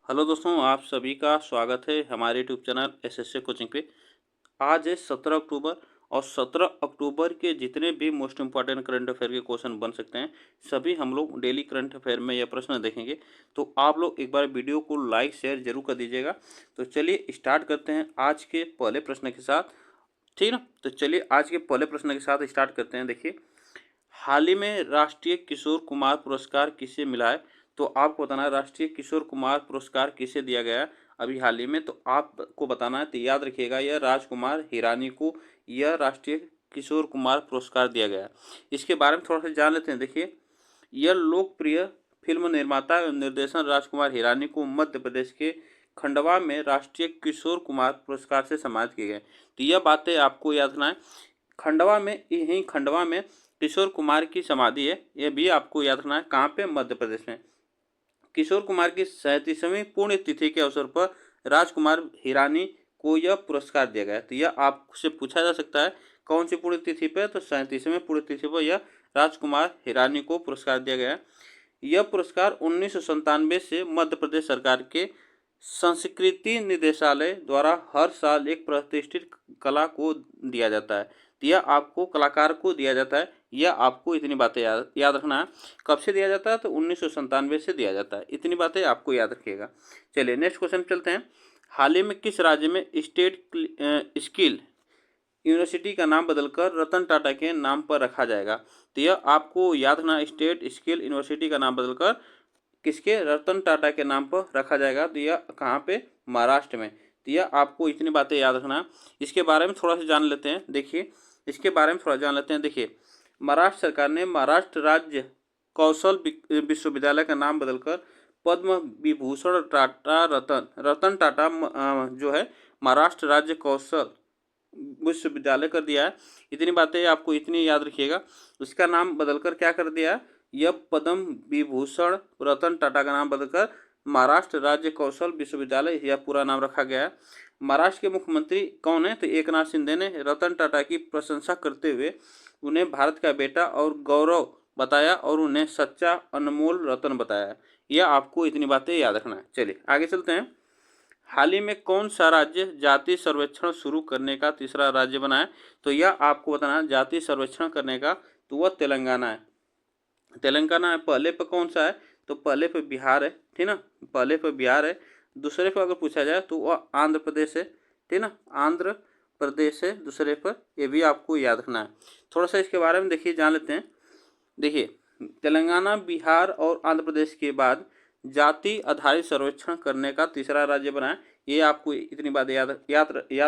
Hello दोस्तों, आप सभी का स्वागत है हमारे यूट्यूब चैनल एसएससी कोचिंग पे। आज है 17 अक्टूबर और 17 अक्टूबर के जितने भी मोस्ट इम्पॉर्टेंट करंट अफेयर के क्वेश्चन बन सकते हैं, सभी हम लोग डेली करंट अफेयर में यह प्रश्न देखेंगे। तो आप लोग एक बार वीडियो को लाइक शेयर जरूर कर दीजिएगा। तो चलिए स्टार्ट करते हैं आज के पहले प्रश्न के साथ, ठीक ना। तो चलिए आज के पहले प्रश्न के साथ स्टार्ट करते हैं। देखिए, हाल ही में राष्ट्रीय किशोर कुमार पुरस्कार किसे मिला है? तो आपको बताना है राष्ट्रीय किशोर कुमार पुरस्कार किसे दिया गया है अभी हाल ही में। तो आपको बताना है, तो याद रखिएगा, यह राजकुमार हिरानी को यह राष्ट्रीय किशोर कुमार पुरस्कार दिया गया है। इसके बारे में थोड़ा सा जान लेते हैं। देखिए, यह लोकप्रिय फिल्म निर्माता एवं निर्देशक राजकुमार हिरानी को मध्य प्रदेश के खंडवा में राष्ट्रीय किशोर कुमार पुरस्कार से सम्मानित किए गए। तो यह बातें आपको याद रखना है। खंडवा में, यहीं खंडवा में किशोर कुमार की समाधि है, यह भी आपको याद रखना है। कहाँ पे? मध्य प्रदेश में। किशोर कुमार की 37वीं पुण्यतिथि के अवसर पर राजकुमार हिरानी को यह पुरस्कार दिया गया है। तो यह आपसे पूछा जा सकता है कौन सी पुण्यतिथि पर? तो 37वें पुण्यतिथि पर यह राजकुमार हिरानी को पुरस्कार दिया गया है। यह पुरस्कार 1997 से मध्य प्रदेश सरकार के संस्कृति निदेशालय द्वारा हर साल एक प्रतिष्ठित कला को दिया जाता है। तो यह आपको कलाकार को दिया जाता है। यह आपको इतनी बातें याद रखना है। कब से दिया जाता है? तो 1997 से दिया जाता है। इतनी बातें आपको याद रखिएगा। चलिए नेक्स्ट क्वेश्चन चलते हैं। हाल ही में किस राज्य में स्टेट स्किल यूनिवर्सिटी का नाम बदलकर रतन टाटा के नाम पर रखा जाएगा? तो यह आपको याद रखना, स्टेट स्किल यूनिवर्सिटी का नाम बदलकर किसके? रतन टाटा के नाम पर रखा जाएगा। तो यह कहाँ पे? महाराष्ट्र में। तो यह आपको इतनी बातें याद रखना। इसके बारे में थोड़ा सा जान लेते हैं। देखिए, इसके बारे में थोड़ा जान लेते हैं। देखिए, महाराष्ट्र सरकार ने महाराष्ट्र राज्य कौशल विश्वविद्यालय का नाम बदलकर पद्म विभूषण टाटा रतन टाटा जो है महाराष्ट्र राज्य कौशल विश्वविद्यालय कर दिया है। इतनी बातें आपको इतनी याद रखिएगा। उसका नाम बदलकर क्या कर दिया? यह पद्म विभूषण रतन टाटा का नाम बदलकर महाराष्ट्र राज्य कौशल विश्वविद्यालय यह पूरा नाम रखा गया है। महाराष्ट्र के मुख्यमंत्री कौन है? तो एकनाथ शिंदे ने रतन टाटा की प्रशंसा करते हुए उन्हें भारत का बेटा और गौरव बताया और उन्हें सच्चा अनमोल रतन बताया। यह आपको इतनी बातें याद रखना है। चलिए आगे चलते हैं। हाल ही में कौन सा राज्य जाति सर्वेक्षण शुरू करने का तीसरा राज्य बना है? तो यह आपको बताना है जाति सर्वेक्षण करने का, तो वह तेलंगाना है। तेलंगाना है। पहले पे कौन सा है? तो पहले पे बिहार है, ठीक ना। पहले पे बिहार है। दूसरे पे अगर पूछा जाए तो वह आंध्र प्रदेश है, ठीक ना। आंध्र प्रदेश है दूसरे पर। ये भी आपको याद रखना है। थोड़ा सा इसके बारे में देखिए, जान लेते हैं। देखिए, तेलंगाना, बिहार और आंध्र प्रदेश के बाद जाति आधारित सर्वेक्षण करने का तीसरा राज्य बना है। ये आपको इतनी बात याद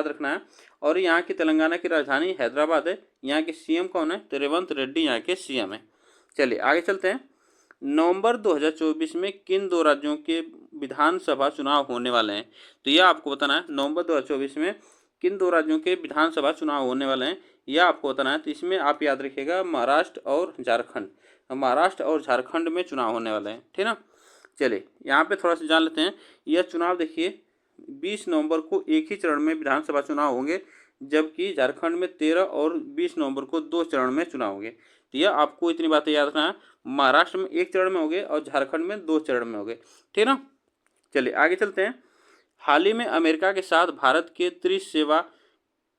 रखना है। और यहाँ की तेलंगाना की राजधानी हैदराबाद है। यहाँ के सीएम कौन है? तो रेवंत रेड्डी यहाँ के सीएम है। चलिए आगे चलते हैं। नवंबर 2024 में किन दो राज्यों के विधानसभा चुनाव होने वाले हैं? तो यह आपको बताना है। नवंबर 2024 में किन दो राज्यों के विधानसभा चुनाव होने वाले हैं, यह आपको बताना है। तो इसमें आप याद रखिएगा महाराष्ट्र और झारखंड। महाराष्ट्र और झारखंड में चुनाव होने वाले हैं, ठीक ना। चलिए यहाँ पे थोड़ा सा जान लेते हैं। यह चुनाव देखिए 20 नवंबर को एक ही चरण में विधानसभा चुनाव होंगे, जबकि झारखंड में 13 और 20 नवंबर को 2 चरण में चुनाव होंगे। तो यह आपको इतनी बातें याद रखना है। महाराष्ट्र में 1 चरण में होंगे और झारखंड में 2 चरण में होंगे, ठीक ना। चलिए आगे चलते हैं। हाल ही में अमेरिका के साथ भारत के त्रिसेवा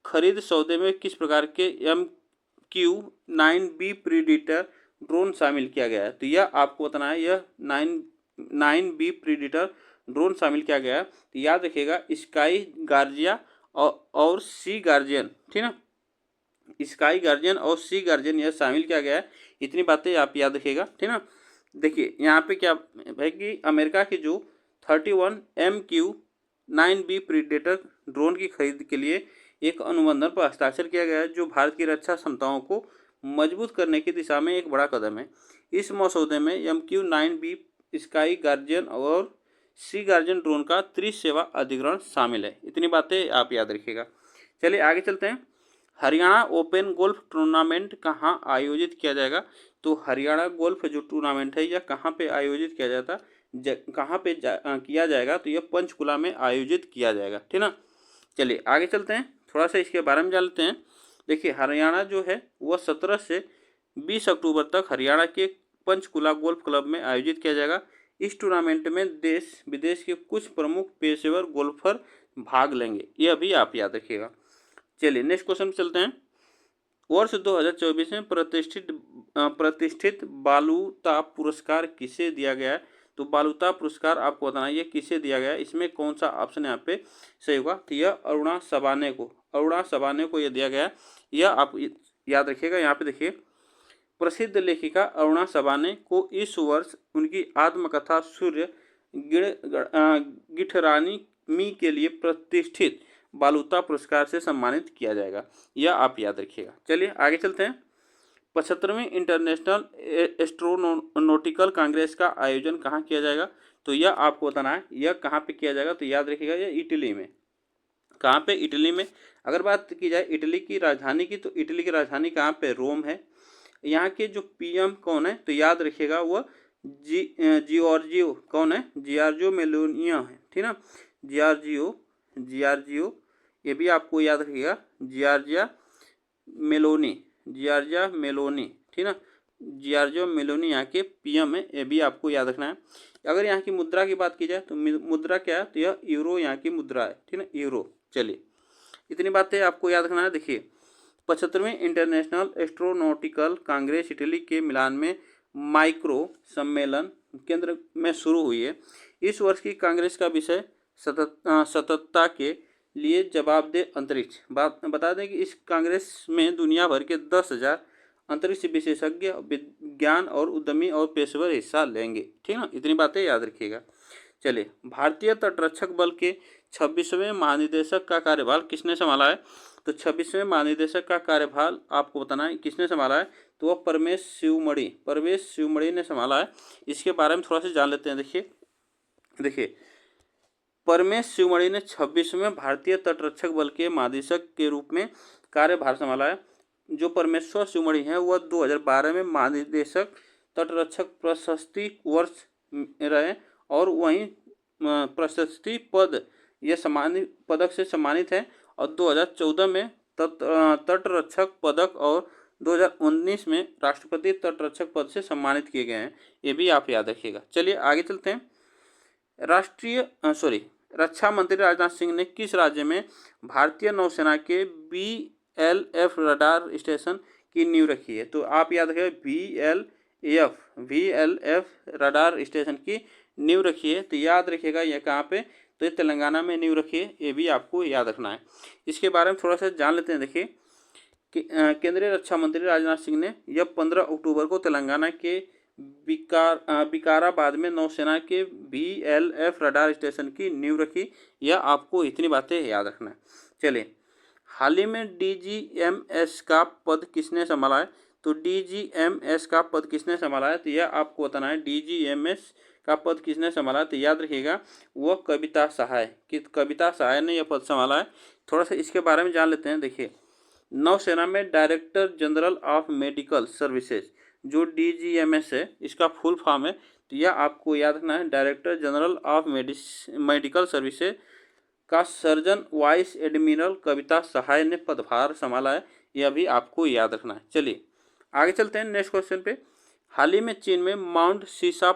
खरीद सौदे में किस प्रकार के MQ-9B प्रीडेटर ड्रोन शामिल किया गया है? तो यह आपको बताना है। यह 9B प्रीडेटर ड्रोन शामिल किया गया है। तो याद रखिएगा, स्काई गार्जिया और सी गार्जियन, ठीक ना। स्काई गार्जियन और सी गार्जियन यह शामिल किया गया है। इतनी बातें आप याद रखिएगा, ठीक ना। देखिए यहाँ पे क्या है कि अमेरिका की जो 31 MQ-9B प्रीडेटर ड्रोन की खरीद के लिए एक अनुबंधन पर हस्ताक्षर किया गया है, जो भारत की रक्षा क्षमताओं को मजबूत करने की दिशा में एक बड़ा कदम है। इस मसौदे में MQ-9B, स्काई गार्जियन और सी गार्जियन ड्रोन का त्रिसेवा अधिग्रहण शामिल है। इतनी बातें आप याद रखिएगा। चलिए आगे चलते हैं। हरियाणा ओपन गोल्फ टूर्नामेंट कहाँ आयोजित किया जाएगा? तो हरियाणा गोल्फ जो टूर्नामेंट है यह कहाँ पे आयोजित किया जाता कहाँ पे किया जाएगा? तो यह पंचकुला में आयोजित किया जाएगा, ठीक ना। चलिए आगे चलते हैं। थोड़ा सा इसके बारे में जान लेते हैं। देखिए, हरियाणा जो है वह 17 से 20 अक्टूबर तक हरियाणा के पंचकुला गोल्फ क्लब में आयोजित किया जाएगा। इस टूर्नामेंट में देश विदेश के कुछ प्रमुख पेशेवर गोल्फर भाग लेंगे, यह भी आप याद रखिएगा। चलिए नेक्स्ट क्वेश्चन पे चलते हैं। वर्ष 2024 में प्रतिष्ठित बालुता पुरस्कार किसे दिया गया है? तो बालुता पुरस्कार आपको बताना ये किसे दिया गया है, इसमें कौन सा ऑप्शन यहाँ पे सही होगा? तो यह अरुणा सबाने को यह दिया गया है। यह आप याद रखिएगा। यहाँ पे देखिए, प्रसिद्ध लेखिका अरुणा सबाने को इस वर्ष उनकी आत्मकथा सूर्य गिठरानी मी के लिए प्रतिष्ठित बालुता पुरस्कार से सम्मानित किया जाएगा, यह आप याद रखिएगा। चलिए आगे चलते हैं। 75वें इंटरनेशनल एस्ट्रोनॉटिकल कांग्रेस का आयोजन कहाँ किया जाएगा? तो यह आपको बताना है, यह कहाँ पे किया जाएगा? तो याद रखिएगा, यह इटली में। कहाँ पे? इटली में। अगर बात की जाए इटली की राजधानी की, तो इटली की राजधानी कहाँ पे? रोम है। यहाँ के जो पीएम कौन है? तो याद रखिएगा वह जियोर्जियो कौन है? जियोर्जियो मेलोनिया है, ठीक ना। जियोर्जियो ये भी आपको याद रखिएगा, जियोर्जिया मेलोनी, ठीक ना। जियोर्जियो मेलोनी यहाँ के पीएम है, ये भी आपको याद रखना है। अगर यहाँ की मुद्रा की बात की जाए तो मुद्रा क्या है? तो यह यूरो यहाँ की मुद्रा है, ठीक ना, यूरो। चलिए इतनी बातें आपको याद रखना है। देखिए 75वें इंटरनेशनल एस्ट्रोनॉटिकल कांग्रेस इटली के मिलान में माइक्रो सम्मेलन केंद्र में शुरू हुई है। इस वर्ष की कांग्रेस का विषय सततता के लिए जवाबदेह अंतरिक्ष। बता दें कि इस कांग्रेस में दुनिया भर के 10,000 अंतरिक्ष विशेषज्ञ, विज्ञान और उद्यमी और पेशेवर हिस्सा लेंगे, ठीक ना। इतनी बातें याद रखिएगा। चलिए भारतीय तटरक्षक बल के 26वें महानिदेशक का कार्यभार किसने संभाला है? तो 26वें महानिदेशक का कार्यभार आपको बताना है किसने संभाला है? तो वह परवेश शिवमणि ने संभाला है। इसके बारे में थोड़ा सा जान लेते हैं। देखिए परवेश शिवमणि ने 26वें भारतीय तटरक्षक बल के महानिदेशक के रूप में कार्यभार संभाला है। जो परमेश्वर शिवमणि है वह 2012 में महानिदेशक तटरक्षक प्रशस्ति वर्ष रहे और वहीं प्रशस्ति पद पदक से सम्मानित है, और 2014 में तटरक्षक पदक और 2019 में राष्ट्रपति तटरक्षक पद से सम्मानित किए गए हैं, ये भी आप याद रखिएगा। चलिए आगे चलते हैं। रक्षा मंत्री राजनाथ सिंह ने किस राज्य में भारतीय नौसेना के VLF रडार स्टेशन की नींव रखी है? तो आप याद रखिए VLF रडार स्टेशन की नींव रखी है। तो याद रखिएगा यह कहाँ पे? तो ये तेलंगाना में नींव रखी है, ये भी आपको याद रखना है। इसके बारे में थोड़ा सा जान लेते हैं। देखिए केंद्रीय रक्षा मंत्री राजनाथ सिंह ने यह 15 अक्टूबर को तेलंगाना के विकाराबाद में नौसेना के VLF रडार स्टेशन की नींव रखी। यह आपको इतनी बातें याद रखना है। चलिए हाल ही में DGMS का पद किसने संभाला है? तो DGMS का पद किसने संभाला है? तो यह आपको बताना है DGMS का पद किसने संभाला है। तो याद रखिएगा वह कविता सहाय ने यह पद संभाला है। थोड़ा सा इसके बारे में जान लेते हैं। देखिए नौसेना में director general of medical services जो DGMS है, इसका फुल फॉर्म है। तो यह आपको याद रखना है, director general of medical services का सर्जन वाइस एडमिरल कविता सहाय ने पदभार संभाला है, यह भी आपको याद रखना है। चलिए आगे चलते हैं नेक्स्ट क्वेश्चन पे। हाल ही में चीन में माउंट सीसा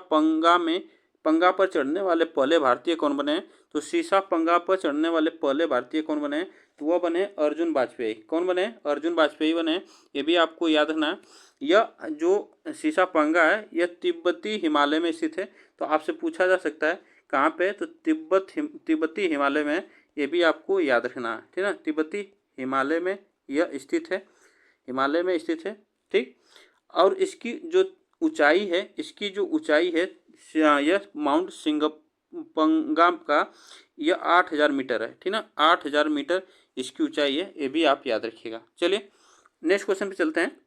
पंगा पर चढ़ने वाले पहले भारतीय कौन बने हैं? तो सीसा पंगा पर चढ़ने वाले पहले भारतीय कौन बने हैं? तो वह बने अर्जुन वाजपेयी। कौन बने? अर्जुन वाजपेयी बने। ये भी आपको याद रखना है। यह जो सीसा पंगा है यह तिब्बती हिमालय में स्थित है। तो आपसे पूछा जा सकता है कहाँ पे? तो तिब्बती हिमालय में, ये भी आपको याद रखना है, ठीक ना। तिब्बती हिमालय में यह स्थित है, हिमालय में स्थित है, ठीक। और इसकी जो ऊंचाई है यह माउंट सिंगपंगा का यह 8,000 मीटर है, ठीक ना। 8,000 मीटर इसकी ऊंचाई है, ये भी आप याद रखिएगा। चलिए नेक्स्ट क्वेश्चन पे चलते हैं।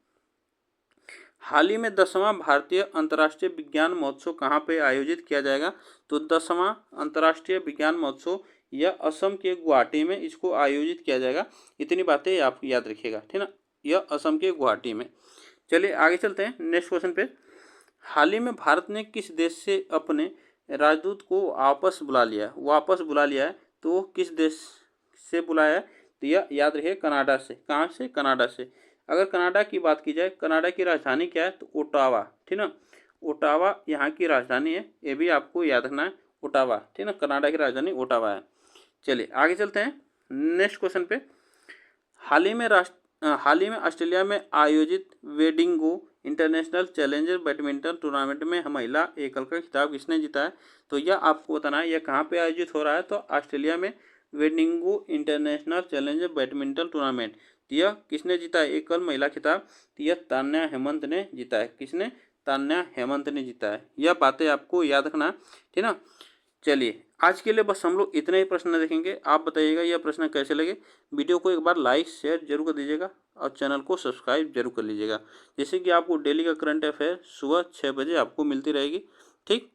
हाल ही में 10वां भारतीय अंतर्राष्ट्रीय विज्ञान महोत्सव कहाँ पे आयोजित किया जाएगा? तो 10वां अंतर्राष्ट्रीय विज्ञान महोत्सव यह असम के गुवाहाटी में इसको आयोजित किया जाएगा। इतनी बातें आप याद रखिएगा, ठीक ना। यह असम के गुवाहाटी में। चलिए आगे चलते हैं नेक्स्ट क्वेश्चन पे। हाल ही में भारत ने किस देश से अपने राजदूत को वापस बुला लिया है? तो किस देश से बुलाया है? तो यह याद रखिए कनाडा से। कहाँ से? कनाडा से। अगर कनाडा की बात की जाए, कनाडा की राजधानी क्या है? तो ओटावा, ठीक ना। ओटावा यहाँ की राजधानी है, ये भी आपको याद रखना है, ओटावा, ठीक है ना, कनाडा की राजधानी ओटावा है। चलिए आगे चलते हैं नेक्स्ट क्वेश्चन पे। हाल ही में ऑस्ट्रेलिया में आयोजित वेडिंगो इंटरनेशनल चैलेंजर बैडमिंटन टूर्नामेंट में महिला एकल का खिताब किसने जीता है? तो यह आपको बताना है, यह कहाँ पे आयोजित हो रहा है? तो ऑस्ट्रेलिया में वेडिंगो इंटरनेशनल चैलेंजर बैडमिंटन टूर्नामेंट, यह किसने जीता है एकल महिला खिताब? यह तान्या हेमंत ने जीता है। किसने? तान्या हेमंत ने जीता है। यह बातें आपको याद रखना, ठीक ना। चलिए आज के लिए बस हम लोग इतने ही प्रश्न देखेंगे। आप बताइएगा यह प्रश्न कैसे लगे। वीडियो को एक बार लाइक शेयर जरूर कर दीजिएगा और चैनल को सब्सक्राइब जरूर कर लीजिएगा, जैसे कि आपको डेली का करंट अफेयर सुबह 6 बजे आपको मिलती रहेगी। ठीक।